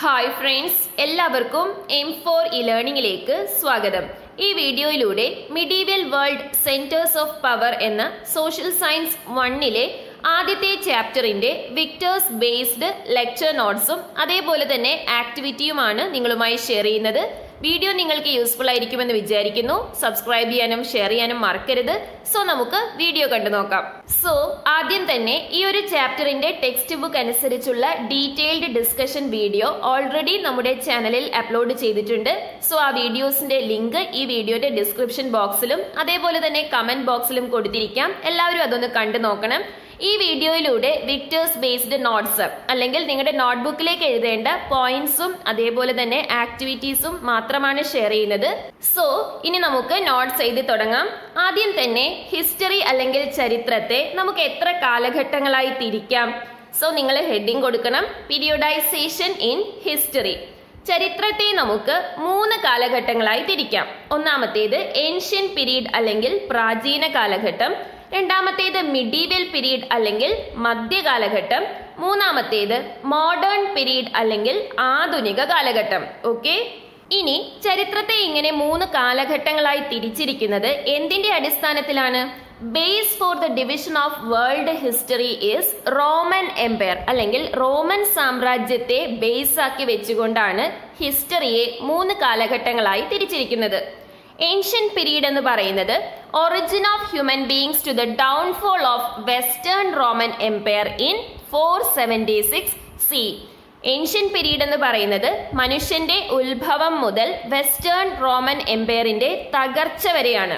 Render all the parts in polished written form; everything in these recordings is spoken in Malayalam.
ഹായ് ഫ്രണ്ട്സ്, എല്ലാവർക്കും M4 e-learningലേക്ക് സ്വാഗതം. ഈ വീഡിയോയിലൂടെ medieval world centres of power എന്ന സോഷ്യൽ സയൻസ് 1ലെ ആദ്യത്തെ ചാപ്റ്ററിന്റെ വിക്ടേഴ്സ് ബേസ്ഡ് ലെക്ചർ നോട്ട്സും അതേപോലെ തന്നെ ആക്ടിവിറ്റിയുമാണ് നിങ്ങളുമായി ഷെയർ ചെയ്യുന്നത്. വീഡിയോ നിങ്ങൾക്ക് യൂസ്ഫുൾ ആയിരിക്കുമെന്ന് വിചാരിക്കുന്നു. സബ്സ്ക്രൈബ് ചെയ്യാനും ഷെയർ ചെയ്യാനും മറക്കരുത്. സോ നമുക്ക് വീഡിയോ കണ്ടു നോക്കാം. സോ ആദ്യം തന്നെ ഈ ഒരു ചാപ്റ്ററിന്റെ ടെക്സ്റ്റ് ബുക്ക് അനുസരിച്ചുള്ള ഡീറ്റെയിൽഡ് ഡിസ്കഷൻ വീഡിയോ ഓൾറെഡി നമ്മുടെ ചാനലിൽ അപ്ലോഡ് ചെയ്തിട്ടുണ്ട്. സോ ആ വീഡിയോസിന്റെ ലിങ്ക് ഈ വീഡിയോയുടെ ഡിസ്ക്രിപ്ഷൻ ബോക്സിലും അതേപോലെ തന്നെ കമന്റ് ബോക്സിലും കൊടുത്തിരിക്കാം. എല്ലാവരും അതൊന്ന് കണ്ടു നോക്കണം. ഈ വീഡിയോയിലൂടെ വിക്ടേഴ്സ് ബേസ്ഡ് നോട്ട്സ് അല്ലെങ്കിൽ നിങ്ങളുടെ നോട്ട്ബുക്കിലേക്ക് എഴുതേണ്ട പോയിന്റ്സും അതേപോലെ തന്നെ ആക്ടിവിറ്റീസും മാത്രമാണ് ഷെയർ ചെയ്യുന്നത്. സോ ഇനി നമുക്ക് നോട്ട്സ് എഴുതി തുടങ്ങാം. ആദ്യം തന്നെ ഹിസ്റ്ററി അല്ലെങ്കിൽ ചരിത്രത്തെ നമുക്ക് എത്ര കാലഘട്ടങ്ങളായി തിരിക്കാം? സോ നിങ്ങൾ ഹെഡിങ് കൊടുക്കണം, പീരിയോഡൈസേഷൻ ഇൻ ഹിസ്റ്ററി. ചരിത്രത്തെ നമുക്ക് 3 കാലഘട്ടങ്ങളായി തിരിക്കാം. ഒന്നാമത്തേത് ഏൻഷ്യൻ പീരീഡ് അല്ലെങ്കിൽ പ്രാചീന കാലഘട്ടം, രണ്ടാമത്തേത് മിഡീവൽ പീരീഡ് അല്ലെങ്കിൽ മധ്യകാലഘട്ടം, മൂന്നാമത്തേത് മോഡേൺ പീരീഡ് അല്ലെങ്കിൽ ആധുനിക കാലഘട്ടം. ഓക്കെ, ഇനി ചരിത്രത്തെ ഇങ്ങനെ 3 കാലഘട്ടങ്ങളായി തിരിച്ചിരിക്കുന്നത് എന്തിന്റെ അടിസ്ഥാനത്തിലാണ്? Base for the division of world history is Roman empire അല്ലെങ്കിൽ റോമൻ സാമ്രാജ്യത്തെ ബേസ് ആക്കി വെച്ചുകൊണ്ടാണ് ഹിസ്റ്ററിയെ 3 കാലഘട്ടങ്ങളായി തിരിച്ചിരിക്കുന്നത്. ഏൻഷ്യൻ പീരീഡ് എന്ന് പറയുന്നത് origin of human beings to the downfall of western Roman empire in 476 CE. Ancient period എന്ന് പറയുന്നത് മനുഷ്യന്റെ ഉത്ഭവം മുതൽ വെസ്റ്റേൺ റോമൻ എംപയറിന്റെ തകർച്ച വരെയാണ്.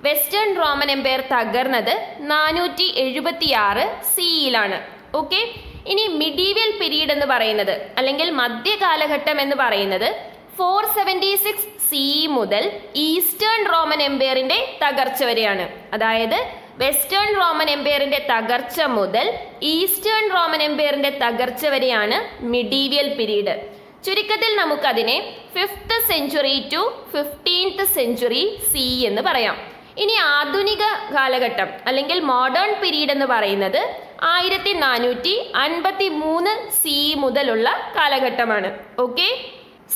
വെസ്റ്റേൺ റോമൻ എംപയർ തകർന്നത് 476 CE-ലാണ്. ഓക്കെ, ഇനി മിഡീവൽ പീരീഡ് എന്ന് പറയുന്നത് അല്ലെങ്കിൽ മധ്യകാലഘട്ടം എന്ന് പറയുന്നത് 476 CE മുതൽ ഈസ്റ്റേൺ റോമൻ എംപയറിന്റെ തകർച്ച വരെയാണ്. അതായത് വെസ്റ്റേൺ റോമൻ എംപയറിന്റെ തകർച്ച മുതൽ ഈസ്റ്റേൺ റോമൻ എംപയറിന്റെ തകർച്ച വരെയാണ് മിഡീവൽ പീരീഡ്. ചുരുക്കത്തിൽ നമുക്കതിനെ 5th century to 15th century CE എന്ന് പറയാം. ഇനി ആധുനിക കാലഘട്ടം അല്ലെങ്കിൽ മോഡേൺ പീരീഡ് എന്ന് പറയുന്നത് 1453 CE മുതലുള്ള കാലഘട്ടമാണ്. Okay,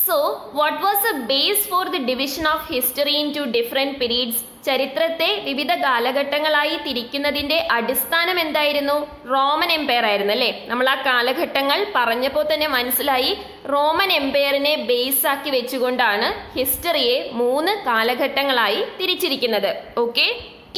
so what was a base for the division of history into different periods? ചരിത്രത്തെ വിവിധ കാലഘട്ടങ്ങളായി തിരിക്കുന്നതിന്റെ അടിസ്ഥാനം എന്തായിരുന്നു? റോമൻ എംപയർ ആയിരുന്നു അല്ലേ? നമ്മൾ ആ കാലഘട്ടങ്ങൾ പറഞ്ഞപ്പോൾ തന്നെ മനസ്സിലായി, റോമൻ എംപയറിനെ ബേസ് ആക്കി വെച്ചുകൊണ്ടാണ് ഹിസ്റ്ററിയെ 3 കാലഘട്ടങ്ങളായി തിരിച്ചിരിക്കുന്നത്. ഓക്കെ,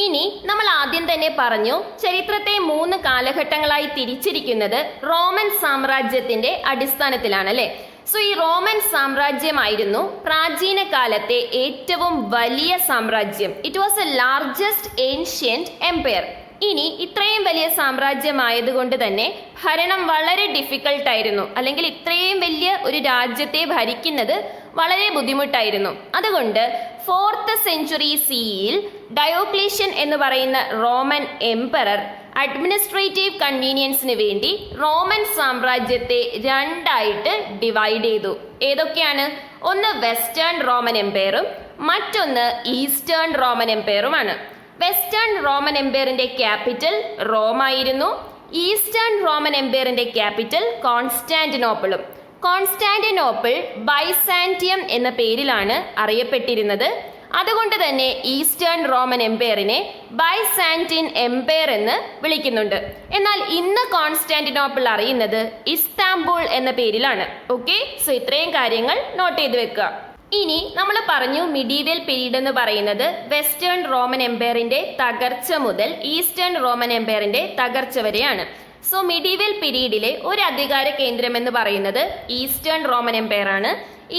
ഇനി നമ്മൾ ആദ്യം തന്നെ പറഞ്ഞു ചരിത്രത്തെ 3 കാലഘട്ടങ്ങളായി തിരിച്ചിരിക്കുന്നത് റോമൻ സാമ്രാജ്യത്തിന്റെ അടിസ്ഥാനത്തിലാണ് അല്ലെ? സോ ഈ റോമൻ സാമ്രാജ്യമായിരുന്നു പ്രാചീന കാലത്തെ ഏറ്റവും വലിയ സാമ്രാജ്യം. It was a largest ancient empire. ഇനി ഇത്രയും വലിയ സാമ്രാജ്യമായതുകൊണ്ട് തന്നെ ഭരണം വളരെ ഡിഫിക്കൽട്ട് ആയിരുന്നു, അല്ലെങ്കിൽ ഇത്രയും വലിയ ഒരു രാജ്യത്തെ ഭരിക്കുന്നത് വളരെ ബുദ്ധിമുട്ടായിരുന്നു. അതുകൊണ്ട് 4th സെഞ്ചുറി CE-ൽ ഡയോക്ലീഷ്യൻ എന്ന് പറയുന്ന റോമൻ എംപറർ അഡ്മിനിസ്ട്രേറ്റീവ് കൺവീനിയൻസിന് വേണ്ടി റോമൻ സാമ്രാജ്യത്തെ 2ആയിട്ട് ഡിവൈഡ് ചെയ്തു. ഏതൊക്കെയാണ്? ഒന്ന് വെസ്റ്റേൺ റോമൻ എംപയറും മറ്റൊന്ന് ഈസ്റ്റേൺ റോമൻ എംപയറുമാണ്. വെസ്റ്റേൺ റോമൻ എംപയറിന്റെ ക്യാപിറ്റൽ റോമായിരുന്നു. ഈസ്റ്റേൺ റോമൻ എംപയറിന്റെ ക്യാപിറ്റൽ കോൺസ്റ്റാന്റിനോപ്പിളും. കോൺസ്റ്റാന്റിനോപ്പിൾ ബൈസാന്റിയം എന്ന പേരിലാണ് അറിയപ്പെട്ടിരുന്നത്. അതുകൊണ്ട് തന്നെ ഈസ്റ്റേൺ റോമൻ എംപയറിനെ ബൈസാന്റിൻ എംപയർ എന്ന് വിളിക്കുന്നുണ്ട്. എന്നാൽ ഇന്ന് കോൺസ്റ്റാന്റിനോപ്പിൾ അറിയുന്നത് ഇസ്താംബുൾ എന്ന പേരിലാണ്. ഓക്കെ, സോ ഇത്രയും കാര്യങ്ങൾ നോട്ട് ചെയ്ത് വെക്കുക. ഇനി നമ്മൾ പറഞ്ഞു മിഡീവൽ പീരീഡ് എന്ന് പറയുന്നത് വെസ്റ്റേൺ റോമൻ എംപയറിന്റെ തകർച്ച മുതൽ ഈസ്റ്റേൺ റോമൻ എംപയറിന്റെ തകർച്ച വരെയാണ്. സോ മിഡീവൽ പീരീഡിലെ ഒരു അധികാര കേന്ദ്രം എന്ന് പറയുന്നത് ഈസ്റ്റേൺ റോമൻ എംപയർ ആണ്.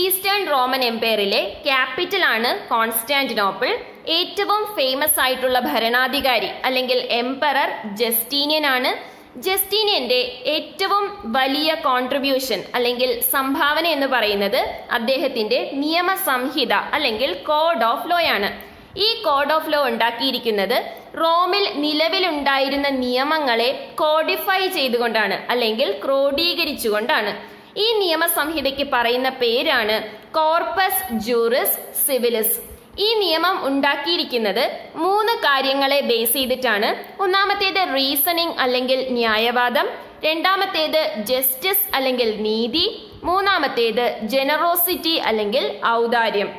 ഈസ്റ്റേൺ റോമൻ എംപയറിലെ ക്യാപിറ്റൽ ആണ് കോൺസ്റ്റാന്റിനോപ്പിൾ. ഏറ്റവും ഫേമസ് ആയിട്ടുള്ള ഭരണാധികാരി അല്ലെങ്കിൽ എംപറർ ജസ്റ്റീനിയൻ ആണ്. ജസ്റ്റീനിയന്റെ ഏറ്റവും വലിയ കോൺട്രിബ്യൂഷൻ അല്ലെങ്കിൽ സംഭാവന എന്ന് പറയുന്നത് അദ്ദേഹത്തിന്റെ നിയമസംഹിത അല്ലെങ്കിൽ കോഡ് ഓഫ് ലോ ആണ്. ഈ കോഡ് ഓഫ് ലോ ഉണ്ടാക്കിയിരിക്കുന്നത് റോമിൽ നിലവിലുണ്ടായിരുന്ന നിയമങ്ങളെ കോഡിഫൈ ചെയ്തുകൊണ്ടാണ് അല്ലെങ്കിൽ ക്രോഡീകരിച്ചുകൊണ്ടാണ്. ഈ നിയമസംഹിതയ്ക്ക് പറയുന്ന പേരാണ് കോർപ്പസ് ജൂറിസ് സിവിലിസ്. ഈ നിയമം ഉണ്ടാക്കിയിരിക്കുന്നത് 3 കാര്യങ്ങളെ ബേസ് ചെയ്തിട്ടാണ്. ഒന്നാമത്തേത് റീസണിംഗ് അല്ലെങ്കിൽ ന്യായവാദം, രണ്ടാമത്തേത് ജസ്റ്റിസ് അല്ലെങ്കിൽ നീതി, മൂന്നാമത്തേത് ജനറോസിറ്റി അല്ലെങ്കിൽ ഔദാര്യം.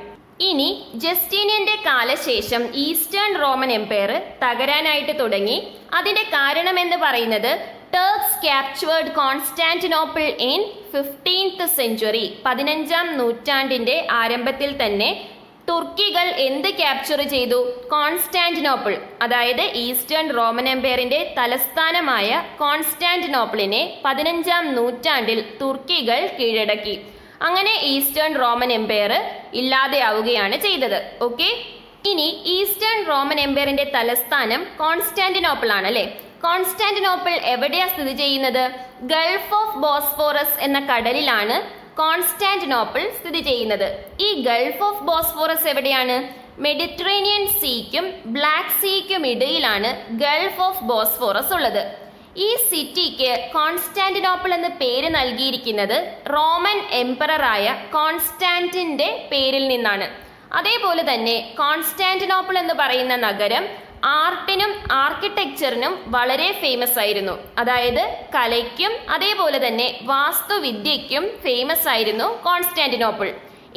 ഇനി ജസ്റ്റീനിയന്റെ കാലശേഷം ഈസ്റ്റേൺ റോമൻ എംപയർ തകരാനായിട്ട് തുടങ്ങി. അതിന്റെ കാരണമെന്ന് പറയുന്നത് Turks captured Constantinople in 15th century. 15ാം നൂറ്റാണ്ടിന്റെ ആരംഭത്തിൽ തന്നെ തുർക്കികൾ എന്ത് ക്യാപ്ചർ ചെയ്തു? കോൺസ്റ്റാന്റിനോപ്പിൾ, അതായത് ഈസ്റ്റേൺ റോമൻ എംപയറിന്റെ തലസ്ഥാനമായ കോൺസ്റ്റാന്റിനോപ്പിളിനെ 15ാം നൂറ്റാണ്ടിൽ തുർക്കികൾ കീഴടക്കി. അങ്ങനെ ഈസ്റ്റേൺ റോമൻ എംപയർ ഇല്ലാതെയാവുകയാണ് ചെയ്തത്. ഓക്കെ, ഇനി ഈസ്റ്റേൺ റോമൻ എംപയറിന്റെ തലസ്ഥാനം കോൺസ്റ്റാന്റിനോപ്പിൾ ആണ് അല്ലെ. കോൺസ്റ്റാന്റിനോപ്പിൾ എവിടെയാ സ്ഥിതി ചെയ്യുന്നത്? ഗൾഫ് ഓഫ് ബോസ്ഫോറസ് എന്ന കടലിലാണ് കോൺസ്റ്റാന്റിനോപ്പിൾ സ്ഥിതി ചെയ്യുന്നത്. ഈ ഗൾഫ് ഓഫ് ബോസ്ഫോറസ് എവിടെയാണ്? മെഡിറ്ററേനിയൻ സീക്കും ബ്ലാക്ക് സീക്കും ഇടയിലാണ് ഗൾഫ് ഓഫ് ബോസ്ഫോറസ് ഉള്ളത്. ഈ സിറ്റിക്ക് കോൺസ്റ്റാന്റിനോപ്പിൾ എന്ന് പേര് നൽകിയിരിക്കുന്നത് റോമൻ എംപററായ കോൺസ്റ്റാന്റിന്റെ പേരിൽ നിന്നാണ്. അതേപോലെ തന്നെ കോൺസ്റ്റാന്റിനോപ്പിൾ എന്ന് പറയുന്ന നഗരം ആർട്ടിനും ആർക്കിടെക്ചറിനും വളരെ ഫേമസ് ആയിരുന്നു. അതായത് കലയ്ക്കും അതേപോലെ തന്നെ വാസ്തുവിദ്യയ്ക്കും ഫേമസ് ആയിരുന്നു കോൺസ്റ്റാന്റിനോപ്പിൾ.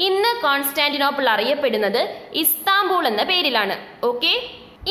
ഇന്ന് കോൺസ്റ്റാന്റിനോപ്പിൾ അറിയപ്പെടുന്നത് ഇസ്താംബൂൾ എന്ന പേരിലാണ്. ഓക്കെ,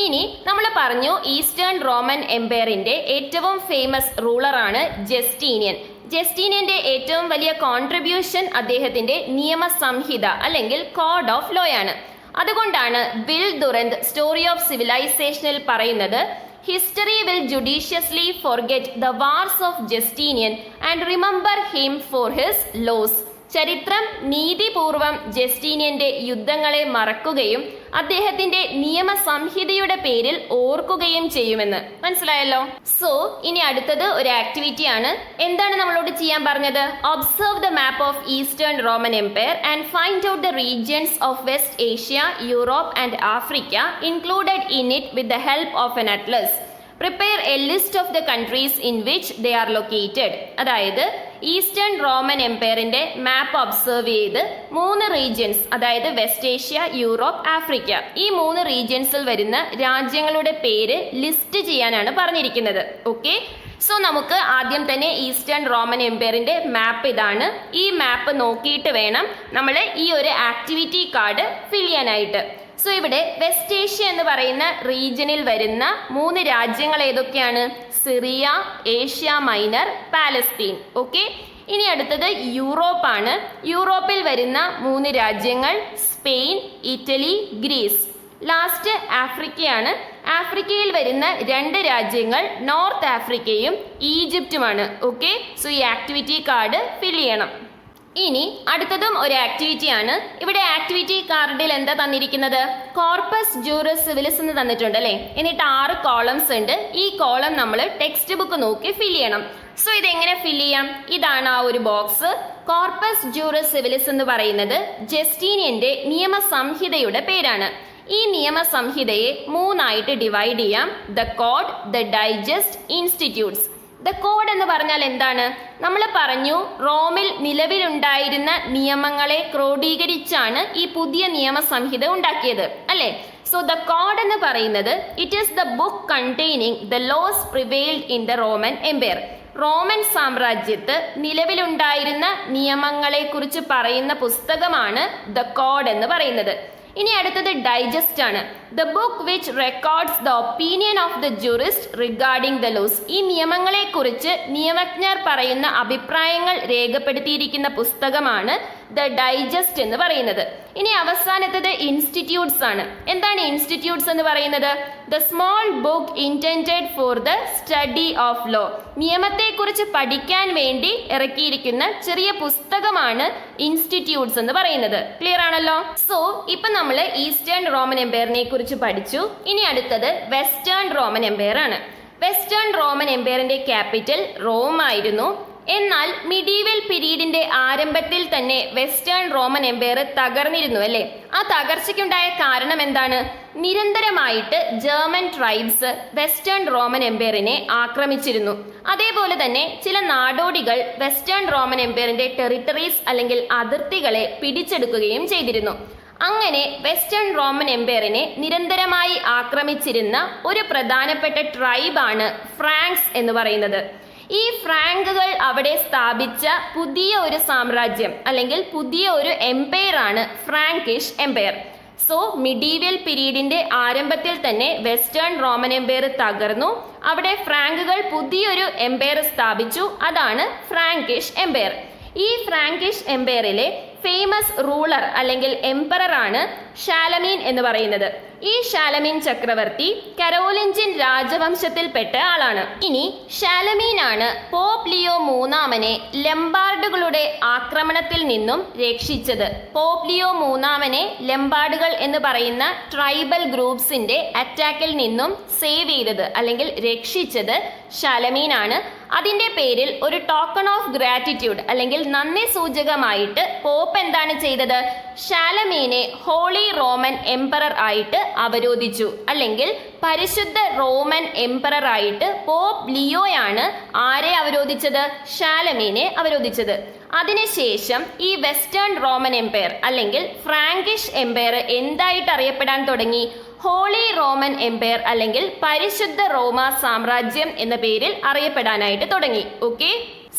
ഇനി നമ്മൾ പറഞ്ഞു ഈസ്റ്റേൺ റോമൻ എംപയറിന്റെ ഏറ്റവും ഫേമസ് റൂളറാണ് ജസ്റ്റീനിയൻ. ജസ്റ്റീനിയന്റെ ഏറ്റവും വലിയ കോൺട്രിബ്യൂഷൻ അദ്ദേഹത്തിന്റെ നിയമസംഹിത അല്ലെങ്കിൽ കോഡ് ഓഫ് ലോ ആണ്. അതുകൊണ്ടാണ് വിൽ ദുറന്ത് സ്റ്റോറി ഓഫ് സിവിലൈസേഷനിൽ പറയുന്നത് history will judiciously forget the wars of Justinian and remember him for his laws. ചരിത്രം നീതിപൂർവം ജസ്റ്റീനിയന്റെ യുദ്ധങ്ങളെ മറക്കുകയും അദ്ദേഹത്തിന്റെ നിയമസംഹിതയുടെ പേരിൽ ഓർക്കുകയും ചെയ്യുമെന്ന്. മനസ്സിലായല്ലോ? സോ ഇനി അടുത്തത് ഒരു ആക്ടിവിറ്റി ആണ്. എന്താണ് നമ്മളോട് ചെയ്യാൻ പറഞ്ഞത്? Observe the map of eastern Roman empire and find out the regions of West Asia, Europe and Africa included in it with the help of an atlas. Prepare a list of the countries in which they are located. അതായത് ഈസ്റ്റേൺ റോമൻ എംപയറിന്റെ മാപ്പ് ഒബ്സർവ് ചെയ്ത് 3 റീജിയൻസ്, അതായത് വെസ്റ്റ് ഏഷ്യ, യൂറോപ്പ്, ആഫ്രിക്ക, ഈ 3 റീജിയൻസിൽ വരുന്ന രാജ്യങ്ങളുടെ പേര് ലിസ്റ്റ് ചെയ്യാനാണ് പറഞ്ഞിരിക്കുന്നത്. ഓക്കെ, സോ നമുക്ക് ആദ്യം തന്നെ ഈസ്റ്റേൺ റോമൻ എംപയറിന്റെ മാപ്പ് ഇതാണ്. ഈ മാപ്പ് നോക്കിയിട്ട് വേണം നമ്മൾ ഈ ഒരു ആക്ടിവിറ്റി കാർഡ് ഫിൽ ചെയ്യാനായിട്ട്. സോ ഇവിടെ വെസ്റ്റ് ഏഷ്യ എന്ന് പറയുന്ന റീജിയനിൽ വരുന്ന 3 രാജ്യങ്ങൾ ഏതൊക്കെയാണ്? Syria, Asia minor, Palestine. Okay, ഇനി അടുത്തത് യൂറോപ്പാണ്. യൂറോപ്പിൽ വരുന്ന 3 രാജ്യങ്ങൾ സ്പെയിൻ, ഇറ്റലി, ഗ്രീസ്. ലാസ്റ്റ് ആഫ്രിക്കയാണ്. ആഫ്രിക്കയിൽ വരുന്ന 2 രാജ്യങ്ങൾ നോർത്ത് ആഫ്രിക്കയും ഈജിപ്തുമാണ്. ഓക്കെ, സോ ഈ ആക്ടിവിറ്റി കാർഡ് ഫിൽ ചെയ്യണം. ഇനി അടുത്തതും ഒരു ആക്ടിവിറ്റി ആണ്. ഇവിടെ ആക്ടിവിറ്റി കാർഡിൽ എന്താ തന്നിരിക്കുന്നത്? കോർപ്പസ് ജൂറിസ് സിവിലിസ് എന്ന് തന്നിട്ടുണ്ട് അല്ലെ. എന്നിട്ട് 6 കോളംസ് ഉണ്ട്. ഈ കോളം നമ്മൾ ടെക്സ്റ്റ് ബുക്ക് നോക്കി ഫിൽ ചെയ്യണം. സോ ഇതെങ്ങനെ ഫിൽ ചെയ്യാം? ഇതാണ് ആ ഒരു ബോക്സ്. കോർപ്പസ് ജൂറിസ് സിവിലിസ് എന്ന് പറയുന്നത് ജസ്റ്റീനിയന്റെ നിയമസംഹിതയുടെ പേരാണ്. ഈ നിയമസംഹിതയെ 3 ആയിട്ട് ഡിവൈഡ് ചെയ്യാം. The code, the digest, institutes. The code എന്ന് പറഞ്ഞാൽ എന്താണ്? നമ്മൾ പറഞ്ഞു റോമിൽ നിലവിലുണ്ടായിരുന്ന നിയമങ്ങളെ ക്രോഡീകരിച്ചാണ് ഈ പുതിയ നിയമസംഹിത ഉണ്ടാക്കിയത് അല്ലെ. സോ ദ കോഡ് എന്ന് പറയുന്നത് it is the book containing the laws prevailed in the Roman empire. Roman സാമ്രാജ്യത്ത് നിലവിലുണ്ടായിരുന്ന നിയമങ്ങളെ കുറിച്ച് പറയുന്ന പുസ്തകമാണ് ദ കോഡ് എന്ന് പറയുന്നത്. ഇനി അടുത്തത് ഡൈജസ്റ്റ് ആണ്. The book which records the opinion of the jurist regarding the laws. ഈ നിയമങ്ങളെ കുറിച്ച് നിയമജ്ഞർ പറയുന്ന അഭിപ്രായങ്ങൾ രേഖപ്പെടുത്തിയിരിക്കുന്ന പുസ്തകമാണ് ദ ഡൈജസ്റ്റ് എന്ന് പറയുന്നത്. ഇനി അവസാനത്തത് ഇൻസ്റ്റിറ്റ്യൂട്ട്സ് ആണ്. എന്താണ് ഇൻസ്റ്റിറ്റ്യൂട്ട്സ് എന്ന് പറയുന്നത്? The small book intended for the study of law. നിയമത്തെക്കുറിച്ച് പഠിക്കാൻ വേണ്ടി ഇറക്കിയിരിക്കുന്ന ചെറിയ പുസ്തകമാണ് ഇൻസ്റ്റിറ്റ്യൂട്ട്സ് എന്ന് പറയുന്നത്. ക്ലിയർ ആണല്ലോ? സോ ഇപ്പൊ നമ്മൾ ഈസ്റ്റേൺ റോമൻ എംപയറിനെ കുറിച്ച് പഠിച്ചു. ഇനി അടുത്തത് വെസ്റ്റേൺ റോമൻ എംപയർ ആണ്. വെസ്റ്റേൺ റോമൻ എംപയറിന്റെ ക്യാപിറ്റൽ റോം ആയിരുന്നു. എന്നാൽ മിഡീവൽ പീരീഡിന്റെ ആരംഭത്തിൽ തന്നെ വെസ്റ്റേൺ റോമൻ എംപയർ തകർന്നിരുന്നു അല്ലെ. ആ തകർച്ചയ്ക്കുണ്ടായ കാരണം എന്താണ്? നിരന്തരമായിട്ട് ജർമ്മൻ ട്രൈബ്സ് വെസ്റ്റേൺ റോമൻ എംപയറിനെ ആക്രമിച്ചിരുന്നു. അതേപോലെ തന്നെ ചില നാടോടികൾ വെസ്റ്റേൺ റോമൻ എംപയറിന്റെ ടെറിട്ടറീസ് അല്ലെങ്കിൽ അതിർത്തികളെ പിടിച്ചെടുക്കുകയും ചെയ്തിരുന്നു. അങ്ങനെ വെസ്റ്റേൺ റോമൻ എംപയറിനെ നിരന്തരമായി ആക്രമിച്ചിരുന്ന ഒരു പ്രധാനപ്പെട്ട ട്രൈബാണ് ഫ്രാങ്ക്സ് എന്ന് പറയുന്നത്. ഈ ഫ്രാങ്കുകൾ അവിടെ സ്ഥാപിച്ച പുതിയ ഒരു സാമ്രാജ്യം അല്ലെങ്കിൽ പുതിയ ഒരു എംപയർ ആണ് ഫ്രാങ്കിഷ് എംപയർ. സോ മിഡീവിയൽ പീരീഡിന്റെ ആരംഭത്തിൽ തന്നെ വെസ്റ്റേൺ റോമൻ എംപയർ തകർന്നു. അവിടെ ഫ്രാങ്കുകൾ പുതിയൊരു എംപയർ സ്ഥാപിച്ചു. അതാണ് ഫ്രാങ്കിഷ് എംപയർ. ഈ ഫ്രാങ്കിഷ് എംപയറിലെ ഫേമസ് റൂളർ അല്ലെങ്കിൽ എംപറർ ആണ് ഷാലമീൻ എന്ന് പറയുന്നത്. ഈ ഷാലമീൻ ചക്രവർത്തി കരോലിഞ്ചിയൻ രാജവംശത്തിൽപ്പെട്ട ആളാണ്. ഇനി ഷാലമീൻ ആണ് പോപ്പ് ലിയോ മൂന്നാമനെ ലംബാർഡുകളുടെ ആക്രമണത്തിൽ നിന്നും രക്ഷിച്ചത്. പോപ്പ് ലിയോ മൂന്നാമനെ ലംബാർഡുകൾ എന്ന് പറയുന്ന ട്രൈബൽ ഗ്രൂപ്പ്സിന്റെ അറ്റാക്കിൽ നിന്നും സേവ് ചെയ്തത് അല്ലെങ്കിൽ രക്ഷിച്ചത് ഷാലമീൻ ആണ്. അതിന്റെ പേരിൽ ഒരു ടോക്കൺ ഓഫ് ഗ്രാറ്റിറ്റ്യൂഡ് അല്ലെങ്കിൽ നന്ദി സൂചകമായിട്ട് പോപ്പ് എന്താണ് ചെയ്തത്? ഷാലമീനെ ഹോളി റോമൻ എംപറർ ആയിട്ട് അവരോധിച്ചു. അല്ലെങ്കിൽ പരിശുദ്ധ റോമൻ എംപറർ ആയിട്ട് പോപ്പ് ലിയോയാണ് ആരെ അവരോധിച്ചത്? ഷാലമീനെ അവരോധിച്ചത്. അതിനുശേഷം ഈ വെസ്റ്റേൺ റോമൻ എംപയർ അല്ലെങ്കിൽ ഫ്രാങ്കിഷ് എംപയർ എന്തായിട്ട് അറിയപ്പെടാൻ തുടങ്ങി? ഹോളി റോമൻ എംപയർ അല്ലെങ്കിൽ പരിശുദ്ധ റോമ സാമ്രാജ്യം എന്ന പേരിൽ അറിയപ്പെടാനായിട്ട് തുടങ്ങി. ഓക്കെ,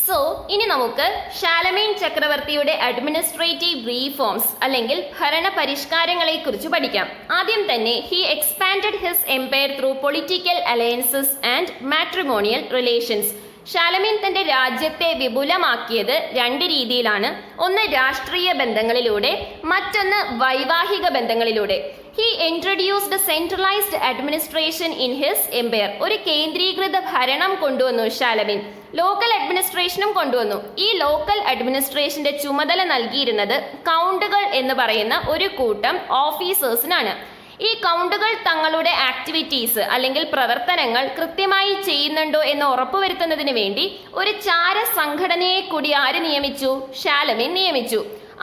സോ ഇനി നമുക്ക് ഷാലമീൻ ചക്രവർത്തിയുടെ അഡ്മിനിസ്ട്രേറ്റീവ് റീഫോംസ് അല്ലെങ്കിൽ ഭരണ പരിഷ്കാരങ്ങളെ കുറിച്ച് പഠിക്കാം. ആദ്യം തന്നെ he expanded his empire through political alliances and matrimonial relations. Charlemagne തന്റെ രാജ്യത്തെ വിപുലമാക്കിയത് രണ്ട് രീതിയിലാണ്. ഒന്ന് രാഷ്ട്രീയ ബന്ധങ്ങളിലൂടെ, മറ്റൊന്ന് വൈവാഹിക ബന്ധങ്ങളിലൂടെ. He introduced centralised administration in his empire. ഒരു കേന്ദ്രീകൃത ഭരണം കൊണ്ടുവന്നു ഷാലമീൻ. ലോക്കൽ അഡ്മിനിസ്ട്രേഷനും കൊണ്ടുവന്നു. ഈ ലോക്കൽ അഡ്മിനിസ്ട്രേഷന്റെ ചുമതല നൽകിയിരുന്നത് കൗണ്ടുകൾ എന്ന് പറയുന്ന ഒരു കൂട്ടം ഓഫീസേഴ്സിനാണ്. ഈ കൗണ്ടുകൾ തങ്ങളുടെ ആക്ടിവിറ്റീസ് അല്ലെങ്കിൽ പ്രവർത്തനങ്ങൾ കൃത്യമായി ചെയ്യുന്നുണ്ടോ എന്ന് ഉറപ്പുവരുത്തുന്നതിന് വേണ്ടി ഒരു ചാര സംഘടനയെ കൂടി ആര് നിയമിച്ചു? ഷാലമീൻ നിയമിച്ചു.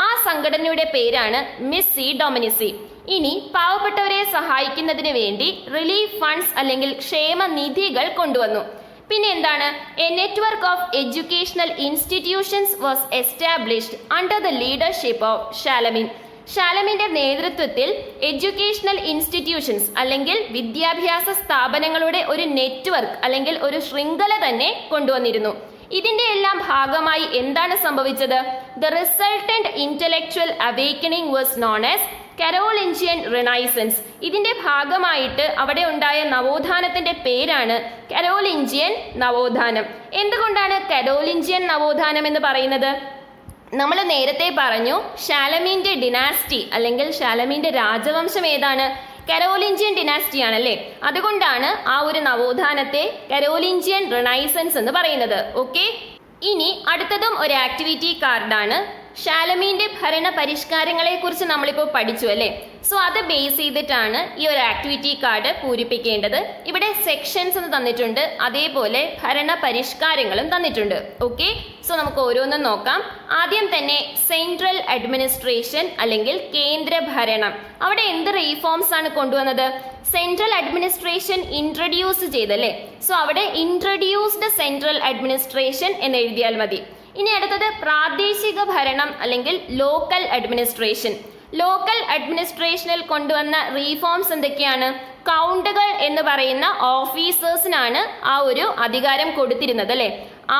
ആ സംഘടനയുടെ പേരാണ് മിസ്സി ഡൊമിനിസി. ഇനി പാവപ്പെട്ടവരെ സഹായിക്കുന്നതിന് വേണ്ടി റിലീഫ് ഫണ്ട്സ് അല്ലെങ്കിൽ ക്ഷേമനിധികൾ കൊണ്ടുവന്നു. പിന്നെ എന്താണ്? A network of educational institutions was established under the leadership of Charlemagne. ഷാലമീന്റെ നേതൃത്വത്തിൽ എഡ്യൂക്കേഷണൽ ഇൻസ്റ്റിറ്റ്യൂഷൻസ് അല്ലെങ്കിൽ വിദ്യാഭ്യാസ സ്ഥാപനങ്ങളുടെ ഒരു നെറ്റ്വർക്ക് അല്ലെങ്കിൽ ഒരു ശൃംഖല തന്നെ കൊണ്ടുവന്നിരുന്നു. ഇതിന്റെ എല്ലാം ഭാഗമായി എന്താണ് സംഭവിച്ചത്? The resultant intellectual awakening was known as Carolingian renaissance. ഇതിന്റെ ഭാഗമായിട്ട് അവിടെ ഉണ്ടായ നവോത്ഥാനത്തിന്റെ പേരാണ് കരോലിഞ്ചിയൻ നവോത്ഥാനം. എന്തുകൊണ്ടാണ് കരോലിഞ്ചിയൻ നവോത്ഥാനം എന്ന് പറയുന്നത്? നമ്മൾ നേരത്തെ പറഞ്ഞു ഷാലമീന്റെ ഡിനാസ്റ്റി അല്ലെങ്കിൽ ഷാലമീന്റെ രാജവംശം ഏതാണ്? കരോലിഞ്ചിയൻ ഡിനാസ്റ്റി ആണല്ലേ. അതുകൊണ്ടാണ് ആ ഒരു നവോത്ഥാനത്തെ കരോലിഞ്ചിയൻ റിനൈസൻസ് എന്ന് പറയുന്നത്. ഓക്കെ, ഇനി അടുത്തതും ഒരു ആക്ടിവിറ്റി കാർഡാണ്. ഷാലമീന്റെ ഭരണ പരിഷ്കാരങ്ങളെ കുറിച്ച് നമ്മളിപ്പോൾ പഠിച്ചു അല്ലേ. സോ അത് ബേസ് ചെയ്തിട്ടാണ് ഈ ഒരു ആക്ടിവിറ്റി കാർഡ് പൂരിപ്പിക്കേണ്ടത്. ഇവിടെ സെക്ഷൻസ് എന്ന് തന്നിട്ടുണ്ട്, അതേപോലെ ഭരണ പരിഷ്കാരങ്ങളും തന്നിട്ടുണ്ട്. ഓക്കെ, സോ നമുക്ക് ഓരോന്നും നോക്കാം. ആദ്യം തന്നെ സെൻട്രൽ അഡ്മിനിസ്ട്രേഷൻ അല്ലെങ്കിൽ കേന്ദ്ര ഭരണം. അവിടെ എന്ത് റീഫോംസ് ആണ് കൊണ്ടുവന്നത്? സെൻട്രൽ അഡ്മിനിസ്ട്രേഷൻ ഇൻട്രൊഡ്യൂസ് ചെയ്തല്ലേ. സോ അവിടെ ഇൻട്രൊഡ്യൂസ്ഡ് സെൻട്രൽ അഡ്മിനിസ്ട്രേഷൻ എന്ന് എഴുതിയാൽ മതി. ഇനി അടുത്തത് പ്രാദേശിക ഭരണം അല്ലെങ്കിൽ ലോക്കൽ അഡ്മിനിസ്ട്രേഷൻ. ലോക്കൽ അഡ്മിനിസ്ട്രേഷനിൽ കൊണ്ടുവന്ന റീഫോംസ് എന്തൊക്കെയാണ്? കൗണ്ടുകൾ എന്ന് പറയുന്ന ഓഫീസേഴ്സിനാണ് ആ ഒരു അധികാരം കൊടുത്തിരുന്നത് അല്ലെ.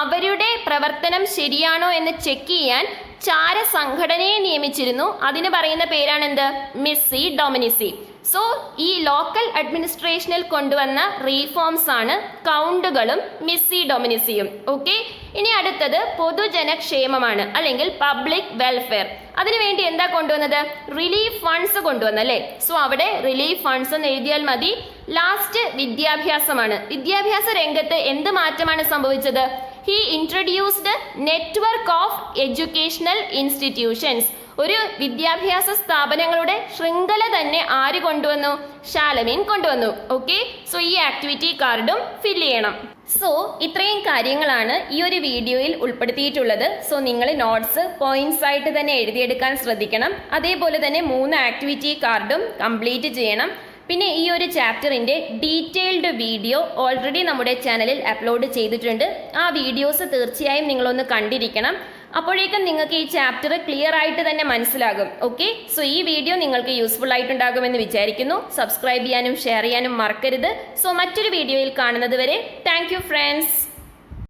അവരുടെ പ്രവർത്തനം ശരിയാണോ എന്ന് ചെക്ക് ചെയ്യാൻ ചാര സംഘടനയെ നിയമിച്ചിരുന്നു. അതിന് പറയുന്ന പേരാണ് എന്ത്? മിസ്സി ഡൊമിനിസി. സോ ഈ ലോക്കൽ അഡ്മിനിസ്ട്രേഷനിൽ കൊണ്ടുവന്ന റീഫോംസ് ആണ് കൗണ്ടുകളും മിസ്സി ഡൊമിനിസിയും. ഓക്കെ, ഇനി അടുത്തത് പൊതുജനക്ഷേമമാണ് അല്ലെങ്കിൽ പബ്ലിക് വെൽഫെയർ. അതിനുവേണ്ടി എന്താ കൊണ്ടുവന്നത്? റിലീഫ് ഫണ്ട്സ് കൊണ്ടുവന്നല്ലേ. സോ അവിടെ റിലീഫ് ഫണ്ട്സ് എന്ന് എഴുതിയാൽ മതി. ലാസ്റ്റ് വിദ്യാഭ്യാസമാണ്. വിദ്യാഭ്യാസ രംഗത്ത് എന്ത് മാറ്റമാണ് സംഭവിച്ചത്? He introduced network of educational institutions. ഒരു വിദ്യാഭ്യാസ സ്ഥാപനങ്ങളുടെ ശൃംഖല തന്നെ ആര് കൊണ്ടുവന്നു? ഷാലമീൻ കൊണ്ടുവന്നു. ഓക്കെ, സോ ഈ ആക്ടിവിറ്റി കാർഡും ഫില്ല് ചെയ്യണം. സോ ഇത്രയും കാര്യങ്ങളാണ് ഈ ഒരു വീഡിയോയിൽ ഉൾപ്പെടുത്തിയിട്ടുള്ളത്. സോ നിങ്ങൾ നോട്ട്സ് പോയിന്റ്സ് ആയിട്ട് തന്നെ എഴുതിയെടുക്കാൻ ശ്രദ്ധിക്കണം. അതേപോലെ തന്നെ 3 ആക്ടിവിറ്റി കാർഡും കംപ്ലീറ്റ് ചെയ്യണം. പിന്നെ ഈ ഒരു ചാപ്റ്ററിന്റെ ഡീറ്റെയിൽഡ് വീഡിയോ ഓൾറെഡി നമ്മുടെ ചാനലിൽ അപ്ലോഡ് ചെയ്തിട്ടുണ്ട്. ആ വീഡിയോസ് തീർച്ചയായും നിങ്ങളൊന്ന് കണ്ടിരിക്കണം. അപ്പോഴേക്കും നിങ്ങൾക്ക് ഈ ചാപ്റ്റർ ക്ലിയർ ആയിട്ട് തന്നെ മനസ്സിലാകും. ഓക്കെ, സോ ഈ വീഡിയോ നിങ്ങൾക്ക് യൂസ്ഫുൾ ആയിട്ടുണ്ടാകുമെന്ന് വിചാരിക്കുന്നു. സബ്സ്ക്രൈബ് ചെയ്യാനും ഷെയർ ചെയ്യാനും മറക്കരുത്. സോ മറ്റൊരു വീഡിയോയിൽ കാണുന്നത് വരെ താങ്ക് യു ഫ്രണ്ട്സ്.